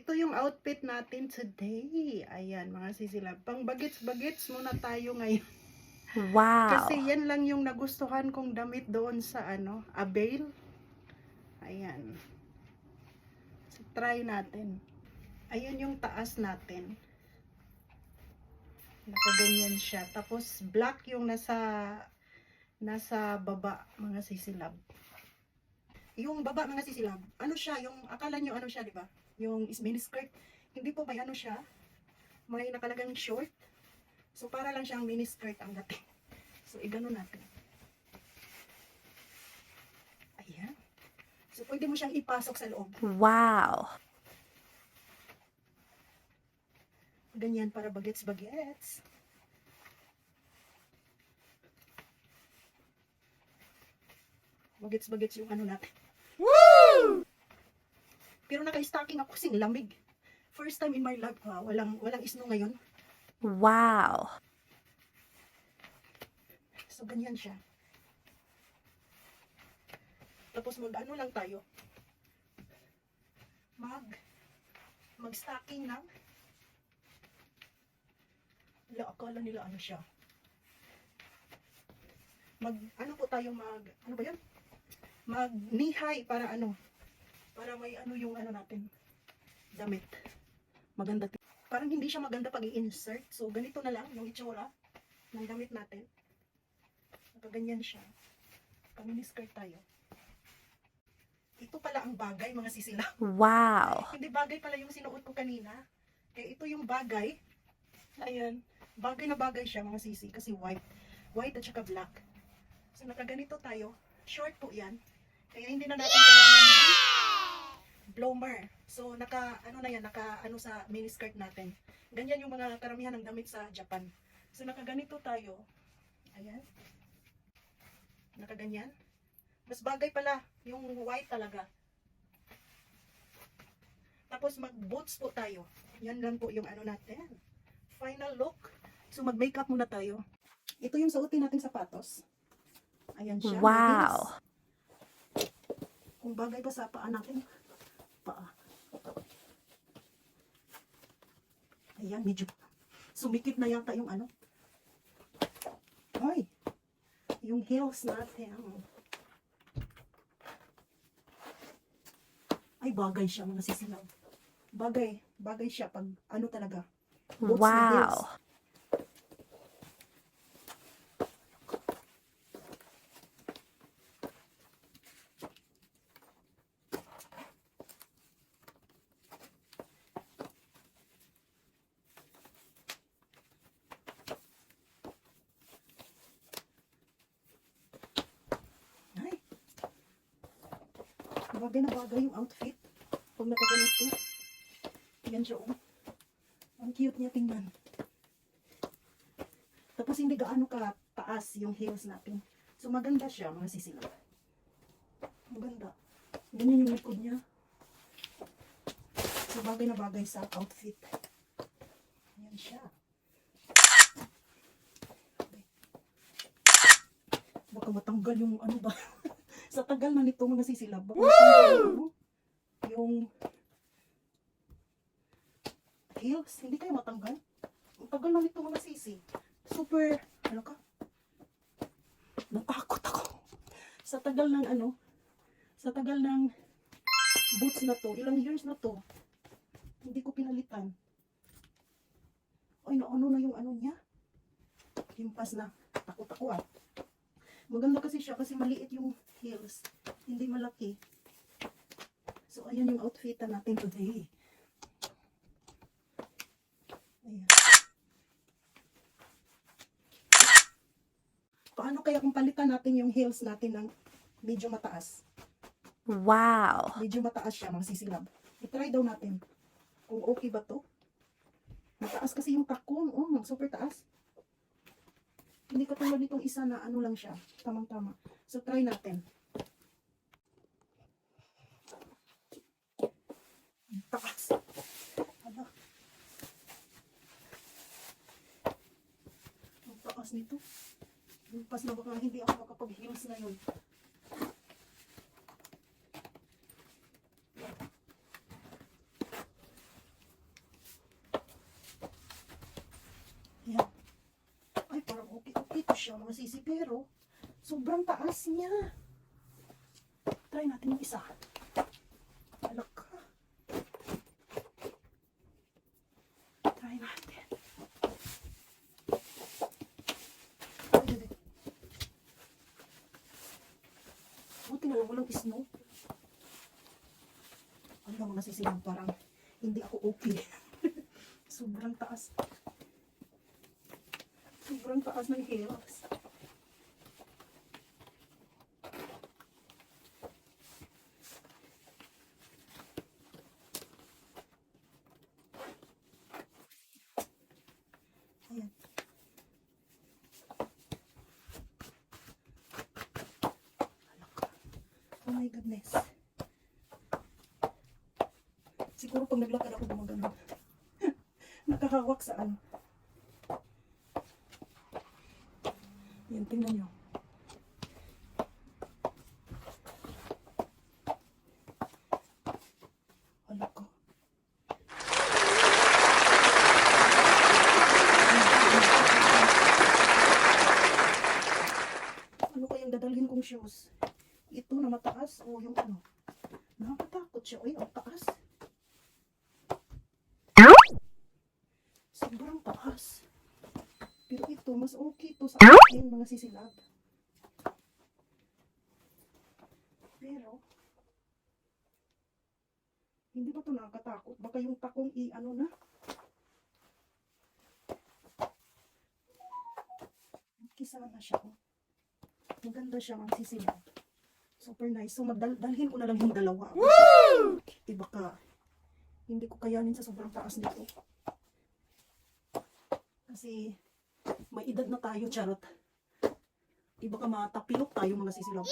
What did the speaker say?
Ito yung outfit natin today. Ayan, mga sisilab. Pang bagets-bagets muna tayo ngayon. Kasi Wow. yan lang yung nagustuhan kong damit doon sa Avail. Ayan. So, try natin. Ayan yung taas natin. Nakaganyan siya. Tapos black yung nasa baba, mga sisilab. Yung baba, mga sisilab, ano siya, yung akala nyo ano siya, di ba? Yung miniskirt. Hindi po, may ano siya, may nakalagang short. So para lang siyang miniskirt ang dating. So igano natin. Ayan. So pwede mo siyang ipasok sa loob. Wow. Ganyan para bagets-bagets. Bagets-bagets yung ano natin. Woo! Pero naka-stocking ako kasing lamig. First time in my life, walang snow ngayon. Wow. So ganyan siya. Tapos mag-ano lang tayo. Mag-stocking ng akala nila ano siya. Ano po tayo ano ba 'yan? Knee high para para may yung natin damit. Maganda. Parang hindi siya maganda pag i-insert. So ganito na lang yung itsura ng damit natin. Nakaganyan siya. Pag-mini-skirt tayo. Ito pala ang bagay, mga sisila. Wow. Hindi bagay pala yung sinuot ko kanina. Kaya ito yung bagay. Ayan. Bagay na bagay siya, mga sisi. Kasi white. White at saka black. So nakaganito tayo. Short po yan. Kaya hindi na natin kailangan ng blower. So naka sa miniskirt natin. Ganyan yung mga karamihan ng damit sa Japan. So nakaganito tayo. Ayan. Nakaganyan. Mas bagay pala yung white talaga. Tapos mag-boots po tayo. Yan lang po yung natin. Final look. So mag-makeup muna tayo. Ito yung suotin nating sapatos. Ayan siya. Wow. Kung bagay pa sa paa natin. Paa. Ayan, medyo sumikip na yata yung Ay! Yung heels natin. Ay, bagay siya, mga sisilaw. Bagay siya pag talaga. Boots na heels. Wow. Ay! Bagay na bagay yung outfit. Pag nakaganito. Yan siya, oh. Ang cute niya tingnan. Tapos hindi gaano ka taas yung heels natin. So maganda siya, mga sisilaw. Maganda. Ganyan yung likod niya. So bagay na bagay sa outfit. Ayan siya. Baka matanggal yung ba. Sa tagal na nito, mga sisilaw. Baka matanggal yung heels. Hindi kayo matanggal. Ang tagal na nito, mga sisi. Super, natakot ako. Sa tagal ng boots na to, ilang years na to, hindi ko pinalitan. Ay, naano na yung niya. Himpas na. Takot ako ah. Maganda kasi siya kasi maliit yung heels. Hindi malaki. So, ayan yung outfit natin today. Ayan. Paano kaya kung palitan natin yung heels natin ng medyo mataas? Wow. Medyo mataas siya, mga sisilab. I-try daw natin kung okay ba to. Mataas kasi yung takong. Oh, super taas. Hindi katulad nitong isa na lang siya. Tamang-tama. So, try natin. Taas. Ano? Ang taas nito. Pas na baka hindi ako makapag-heels ngayon. Ayan. Ay, parang okay to siya mga sisi, pero sobrang taas niya. Try natin yung isa. Alak ka. Try natin. Ay, buti na lang walang snow. Ano mga sisi, parang hindi ako okay. Sobrang taas. Sobrang taas ng hills. Ayan. Alak. Oh my goodness. Siguro pag naglakad ako gumagano. Nakahawak sa ano. Yan, tingnan nyo. Wala ko. Ano kayang dadalhin kong shoes? Ito na mataas o yung ano? Nakakatakot siya. Uy, ang taas. Sobrang taas. Pero ito, mas okay to sa akin, mga sisilab. Pero, hindi ba to nakakatakot? Baka yung takong ano na? Kisa na siya. Oh. Maganda siya, mga sisilab. Super nice. So, dalhin ko na lang yung dalawa. Woo! Iba ka. Hindi ko kayanin sa sobrang taas nito. Kasi, may edad na tayo, charot. Iba ka matapilok tayo mga sisilab.